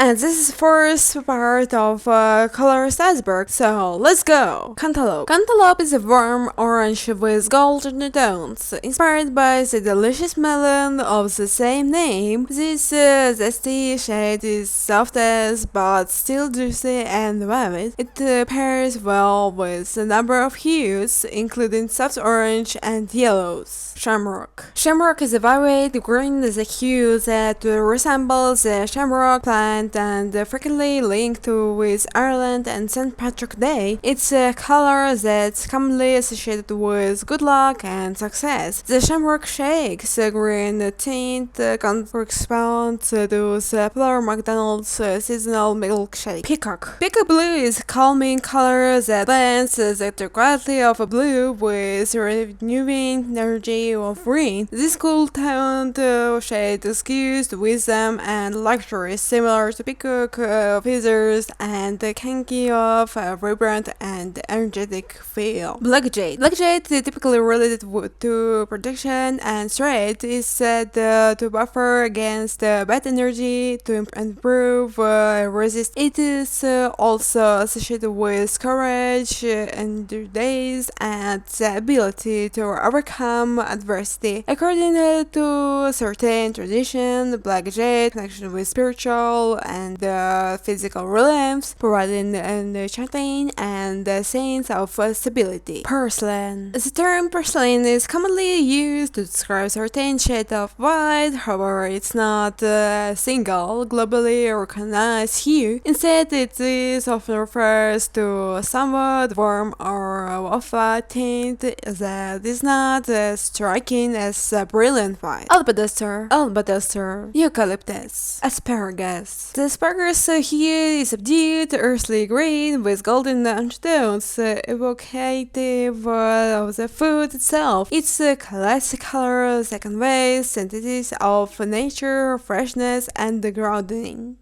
and this is the first part of colors iceberg, so let's go! Cantaloupe. Cantaloupe is a warm orange with golden tones, inspired by the delicious melon of the same name. This zesty shade is softest but still juicy and vivid. It pairs well with a number of hues, including soft orange and yellows. Shamrock. Shamrock is a vivid green with a hue that resembles the shamrock plant and frequently linked with Ireland and St. Patrick's Day. It's a color that's commonly associated with good luck and success. The shamrock shake's green tint corresponds to the popular McDonald's seasonal milkshake. Peacock. Peacock blue is a calming color that blends the quality of a blue with renewing energy of green. This cool-toned shade skews wisdom and luxury, similar to peacock feathers, and can give off a vibrant and energetic feel. Black Jade. Black Jade, typically related to protection and strength, is said to buffer against bad energy, to improve resist. It is also associated with courage, endurance, and the ability to overcome adversity. According to certain tradition, Black Jade connection with spiritual and physical reliefs, providing an enchanting and a sense of stability. Porcelain. The term porcelain is commonly used to describe certain shade of white. However, it's not a single globally recognized hue. Instead, it is often refers to a somewhat warm or off-white tint that is not as striking as a brilliant white. Albadoster, Eucalyptus, Asparagus. The asparagus hue is subdued earthly green with golden undertones, evocative of the food itself. It's a classic color that conveys sensibilities of nature, freshness, and grounding.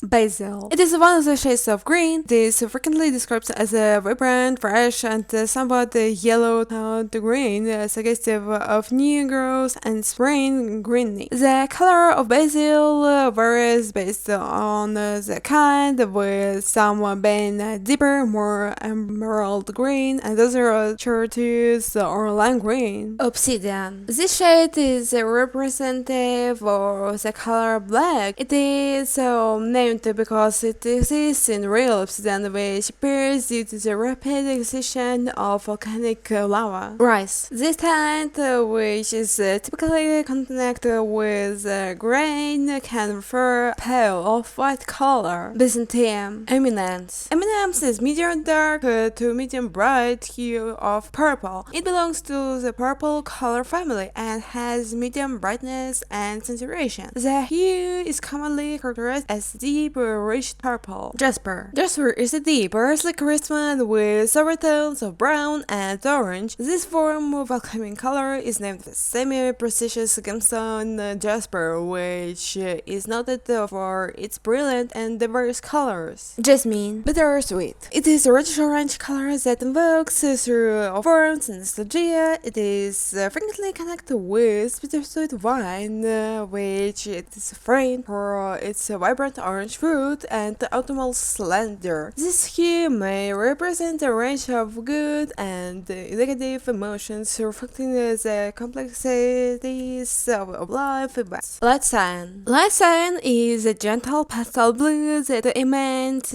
Basil. It is one of the shades of green. This is frequently described as a vibrant, fresh, and somewhat yellow-toned green, suggestive of new growth and spring greening. The color of basil varies based on the kind, with some being deeper, more emerald green, and others chartreuse or lime green. Obsidian. This shade is representative of the color black. It is named because it exists in real obsidian, which appears due to the rapid excision of volcanic lava. Rice. This tint, which is typically connected with grain, can refer pale off-white color. Byzantium. Eminence. Eminence is medium dark to medium bright hue of purple. It belongs to the purple color family and has medium brightness and saturation. The hue is commonly characterized as deep rich purple. Jasper. Jasper is a deep, parsley crystal with several tones of brown and orange. This form of welcoming color is named the semi-precious gemstone jasper, which is noted for its brilliant and diverse colors. Jasmine. Bittersweet. It is a reddish-orange color that invokes through forms and nostalgia. It is frequently connected with bittersweet wine, which it is framed for its vibrant orange fruit and autumnal splendor. This hue may represent a range of good and negative emotions, reflecting the complexities of life. Light Cyan. Light Cyan is a gentle pastel blue that emanates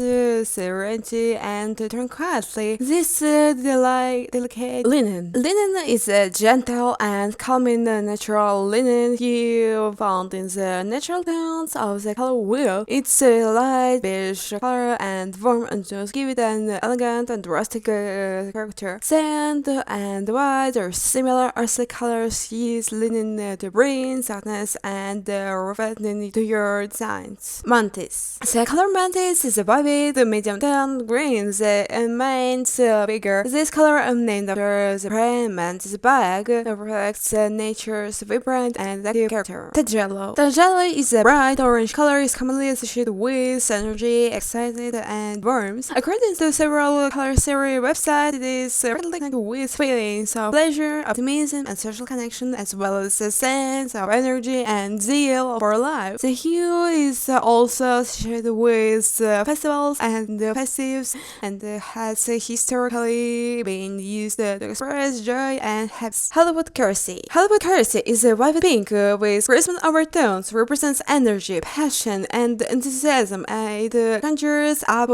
serenity and tranquility. This delicate linen. Linen is a gentle and calming natural linen hue found in the natural tones of the color wheel. It's a light beige color and warm undertones give it an elegant and rustic character. Sand and white are similar earthly colors. Use linen to bring softness and refinement to your designs. Mantis. The color Mantis is a vivid medium-toned green that emanates bigger. This color, named after the praying mantis bag, reflects nature's vibrant and active character. Tagelo. Tagelo is a bright orange color, is commonly associated with energy, excited, and warmth. According to several color theory websites, it is frequently connected with feelings of pleasure, optimism, and social connection, as well as a sense of energy and zeal for life. The hue is also associated with festivals and festives, and has historically been used to express joy and happiness. Hollywood currency. Hollywood currency is a vivid pink with Christmas overtones, represents energy, passion, and enthusiasm. It conjures up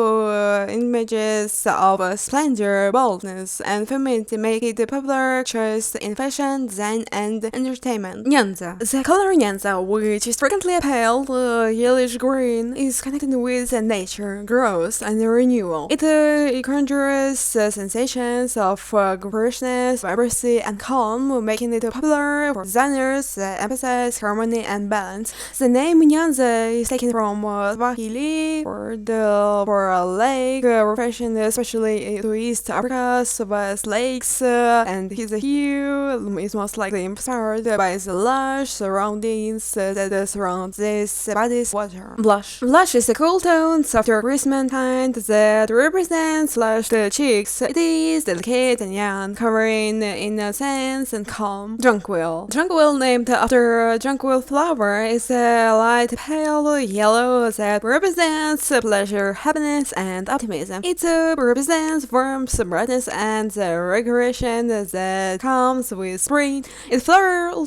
images of splendor, boldness, and femininity, make it a popular choice in fashion, design, and entertainment. Nyanza. The color Nyanza, which is frequently a pale yellowish green, is connected with nature, growth, and renewal. It conjures sensations of freshness, vibrancy, and calm, making it popular for designers that emphasize harmony and balance. The name Nyanza is taken from Swahili for a lake, referring especially to East Africa's vast lakes, and his hue is most likely inspired by the lush surroundings that surround this body's water. Blush. Blush is a cool tone, softer Christmas tint that represents flushed cheeks. It is delicate and young, covering innocence and calm. Jonquil. Jonquil, named after jonquil flower, is a light pale yellow that represents pleasure, happiness, and optimism. It represents warmth, brightness, and the recreation that comes with spring. Its floral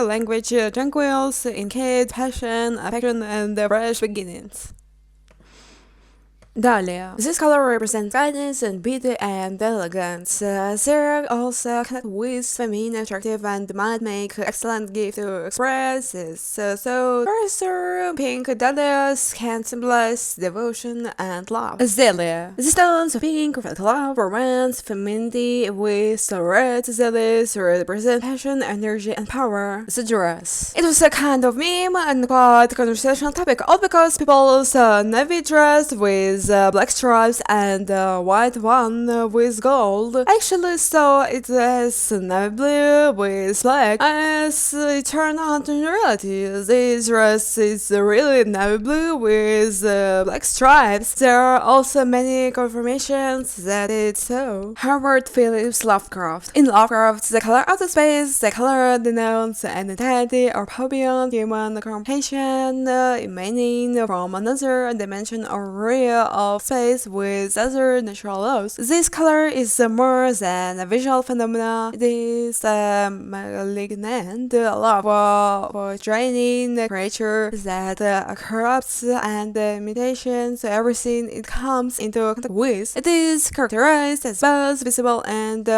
language jonquils indicate passion, affection, and fresh beginnings. Dahlia. This color represents guidance and beauty and elegance. They also connect with feminine, attractive, and might make excellent gift to express. So first, pink dahlias can symbolize devotion and love. Azalea. The stones of pink reflect love, romance, femininity, with the red azaleas represent passion, energy, and power. The dress. It was a kind of meme and quite conversational topic, all because people saw navy dress with black stripes and white one with gold. Actually saw it as navy blue with black. As it turned out in reality, this dress is really navy blue with black stripes. There are also many confirmations that it's so. Howard Phillips Lovecraft. In Lovecraft, the color of the space, the color denotes an entity or power beyond human comprehension, emanating from another dimension or realm of space with other natural laws. This color is more than a visual phenomenon. It is a malignant love for draining creature that corrupts and mutations everything it comes into contact with. It is characterized as both visible and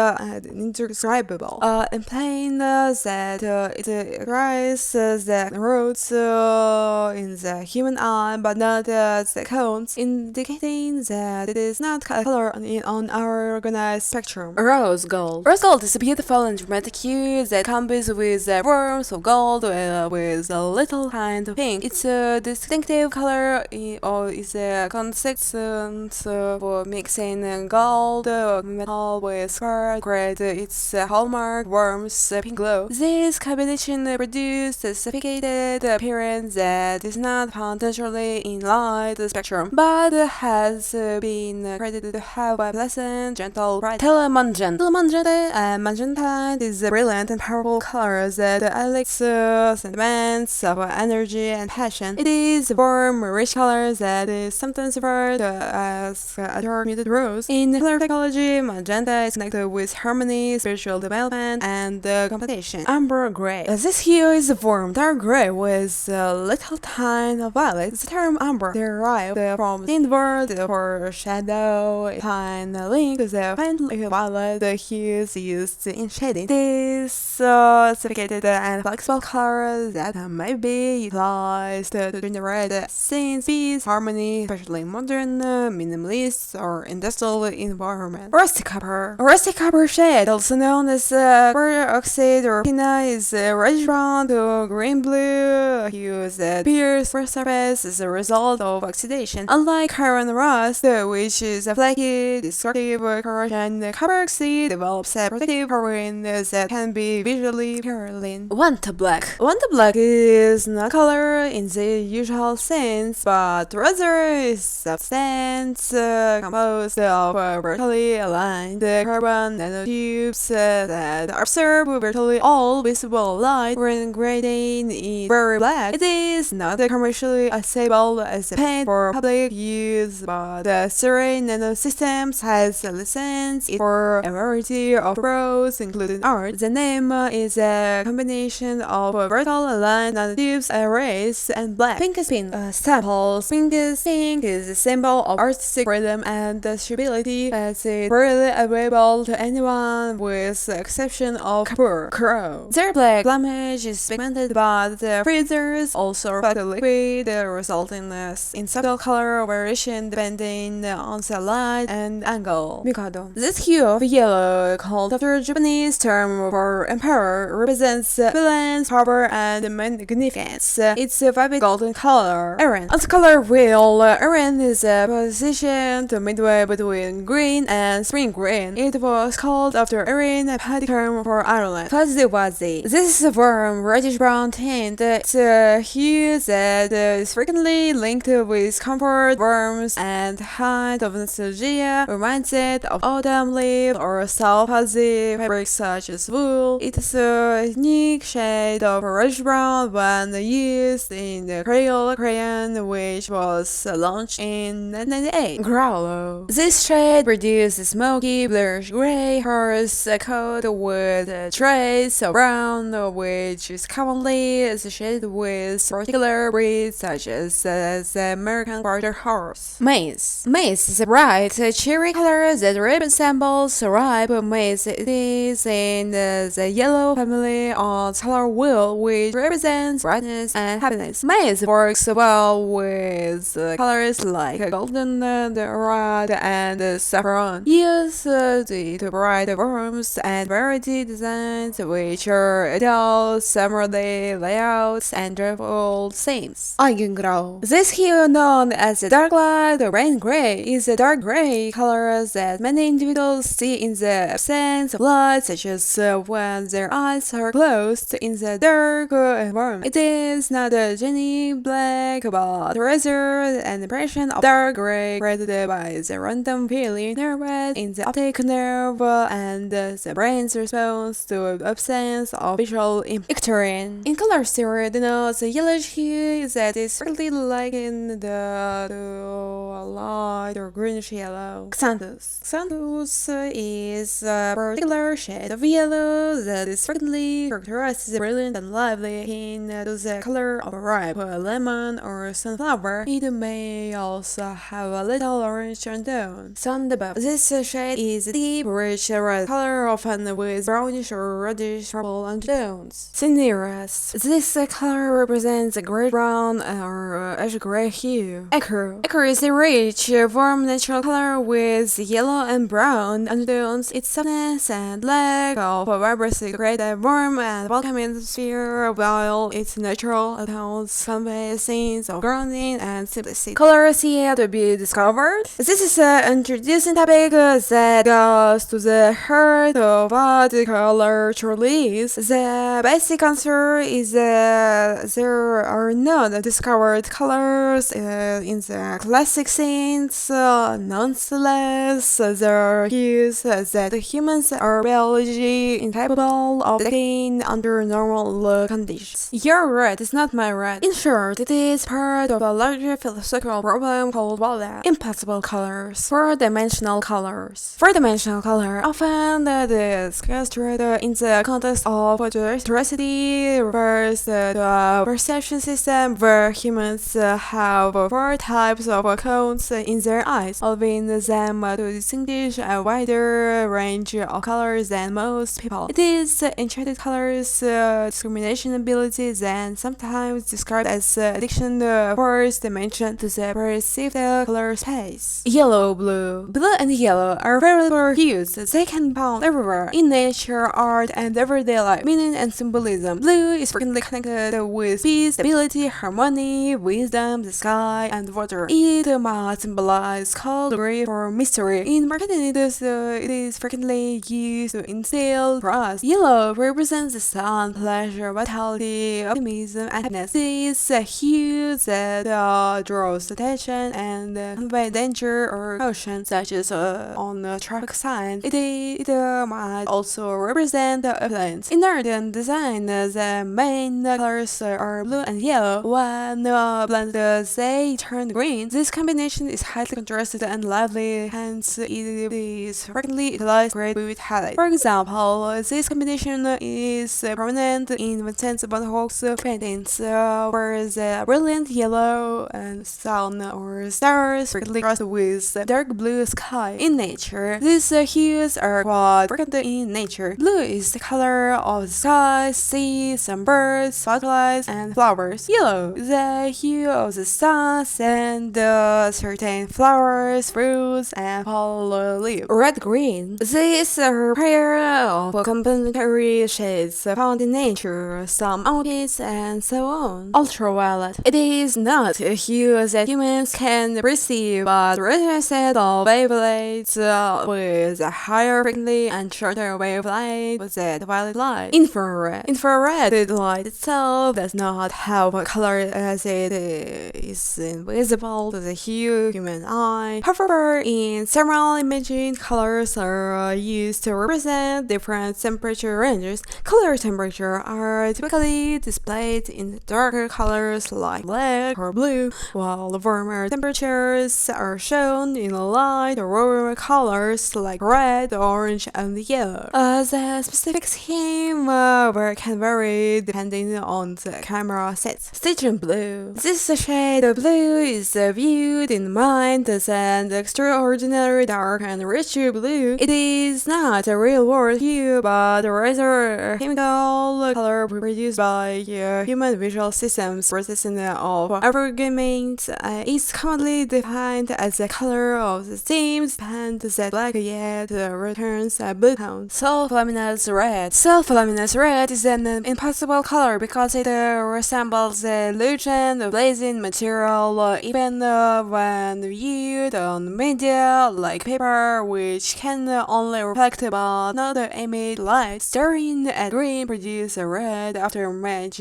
indescribable, implying that it rises the roots in the human eye, but not the cones, indicating that it is not a color on our organized spectrum. Rose gold. Rose gold is a beautiful and dramatic hue that combines with the warmth of gold with a little hint of pink. It's a distinctive color or is a consistent for mixing gold metal with spark, create its hallmark warmth pink glow. This combination produces a sophisticated appearance that is not found naturally in light spectrum, but has been credited to have a pleasant, gentle, bright Telemagenta. Magenta is a brilliant and powerful color that highlights sentiments of energy and passion. It is a warm, rich color that is sometimes referred to as a dark muted rose. In color psychology, magenta is connected with harmony, spiritual development, and competition. Umbra Grey. This hue is a warm, dark gray with a little tint of violet. The term umber derived from the word for shadow, tint link to the faintly violet hues used in shading. This sophisticated and flexible color that may be utilized to generate scenes, peace, harmony, especially in modern, minimalist, or industrial environment. Rusty copper. Rusty copper shade, also known as copper oxide or pina, is reddish brown to green blue hues that appears for surface as a result of oxidation. Unlike iron rust, which is a flaky, destructive corrosion. Carboxy develops a protective chlorine that can be visually appealing. Vantablack. Vantablack is not color in the usual sense, but rather is a substance composed of vertically aligned carbon nanotubes that absorb virtually all visible light when grading it very black. It is not commercially acceptable as a paint for public use, but the Serene Nanosystems has licensed it for a variety of purposes, including art. The name is a combination of vertical aligned nanotubes, arrays, and black. Pinkest Pink samples. Pinkest Pink is a symbol of artistic freedom and stability, as it freely available to anyone with the exception of Crow. Their black plumage is pigmented, but the freezers also reflect the liquid, resulting in subtle color variation depending on the light and angle. Mikado. This hue of yellow, called after a Japanese term for emperor, represents violence, power, and magnificence. It's a vivid golden color. Erin. On the color wheel, Erin is positioned midway between green and spring green. It was called after Erin, a paddy term for Ireland. Wuzzy. This is a warm reddish-brown tint. It's a hue that is frequently linked with comfort, warmth, and hint of nostalgia. Reminds it of autumn leaves or soft fuzzy fabrics such as wool. It's a unique shade of reddish-brown when used in the Creole crayon, which was launched in 1998. Grullo. This shade produces a smoky bluish gray horse coat with trace of brown, which is commonly associated with particular breeds such as the American Quarter Horse. Maize. Maize is a bright cherry color that resembles ripe maize. It is in the yellow family on the color wheel, which represents brightness and happiness. Maize works well with colors like golden, red, and saffron. Use to bright forms and variety designs, which are adult, summerly layouts, and joyful themes. Eigengrau. This hue, known as the dark light or rain gray, is a dark gray color that many individuals see in the absence of light, such as when their eyes are closed in the dark environment. It is not a genuine black, but rather an impression of dark gray created by the random feeling nervous in the optic nerve and the brain's response to the absence of visual icterin. In color theory, denotes a yellowish hue that is frequently likened to a light or greenish yellow. Xanthus. Xanthus is a particular shade of yellow that is frequently characterized as brilliant and lively, akin to the color of a ripe lemon or sunflower. It may also have a little orange undertone. Sang-de-Boeuf. This shade is a deep, rich red color, often with brownish or reddish purple undertones. Cineras. This color represents a gray brown or ash gray hue. Ecru. Ecru is a rich, warm, natural color with yellow and brown undertones. Its softness and lack of vibrancy create a warm and welcoming atmosphere, while its natural tones convey scenes of grounding and simplicity. Colors yet to be discovered. This is an introducing topic that goes to the heart of what color truly is. The basic answer is that there are no discovered colors in the classic sense. Nonetheless, there are hues that humans are biology incapable of detecting under normal conditions. Your red is not my red. In short, it is part of a larger philosophical problem called impossible colors. Four-dimensional colors. Four-dimensional color, often discussed in the context of photoelectricity, refers to a perception system where humans have four types of cones in their eyes, allowing them to distinguish a wider range of colors than most people. It is enchanted colors discrimination ability, then sometimes described as addiction to fourth dimension to the perceived color space. Yellow, blue. Blue and yellow are very rare hues. They can be found everywhere in nature, art, and everyday life. Meaning and symbolism. Blue is frequently connected with peace, stability, harmony, wisdom, the sky, and water. It it might symbolize cold, grief, or mystery. In marketing, it is frequently used to instill trust. Yellow represents the sun, pleasure, vitality, optimism, and happiness. These hues that draws attention and convey danger or caution, such as on a traffic sign. It might also represent the opulence. In art and design, the main colors are blue and yellow. When blended, they turn green. This combination is highly contrasted and lively, hence it is frequently utilized with highlight. For example, this combination is prominent in Vincent van Gogh's paintings, where the brilliant yellow and sun or stars frequently cross with dark blue sky. In nature, these hues are quite frequent in nature. Blue is the color of the sky, sea, some birds, butterflies, and flowers. Yellow, the hue of the sun and certain flowers, fruits, and fall leaves. Red-green, these are a pair of complementary shades found in nature, some orchids, and so on. Ultraviolet, it is not a hue that humans can perceive, but rather a set of wavelengths with a higher frequency and shorter wavelength that violet light. Infrared, the light itself does not have a color as it is invisible to the human eye. However, in several imaging, colors are used to represent different temperature ranges. Color temperature are typically displayed in darker colors like black or blue, while the warmer temperatures are shown in light or warmer colors like red, orange, and yellow. The specific scheme can vary depending on the camera set. Stygian Blue. This shade of blue is viewed in mind as an extraordinary dark and rich blue. It is not a real-world hue, but rather a chemical color produced by human visual systems processing of arguments. It's commonly defined as the color of the steams and that black yet returns a blue tone. Self-Luminous Red. Self-Luminous Red is an impossible color because it resembles the illusion of blazing material even when viewed on media like paper, which can only reflect but not emit light. Staring at green produces a red aftermatch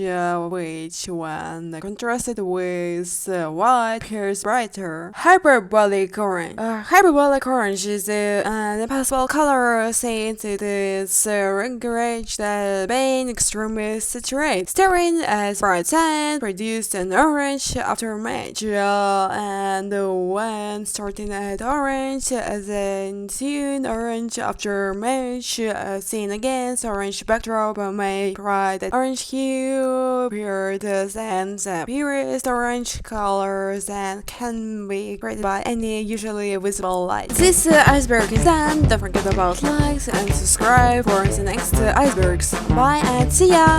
which, when contrasted with white, appears brighter. Hyperbolic Orange. Hyperbolic Orange is an impossible color since it is encouraged that being extremely saturated. Staring at bright sand produced an orange aftermatch, and when starting at orange, then soon orange aftermatch seen against orange backdrop may provide that orange hue appeared as the purest orange colors and can be created by any usually visible light. This iceberg is done. Don't forget about likes and subscribe for the next icebergs. Bye and see ya!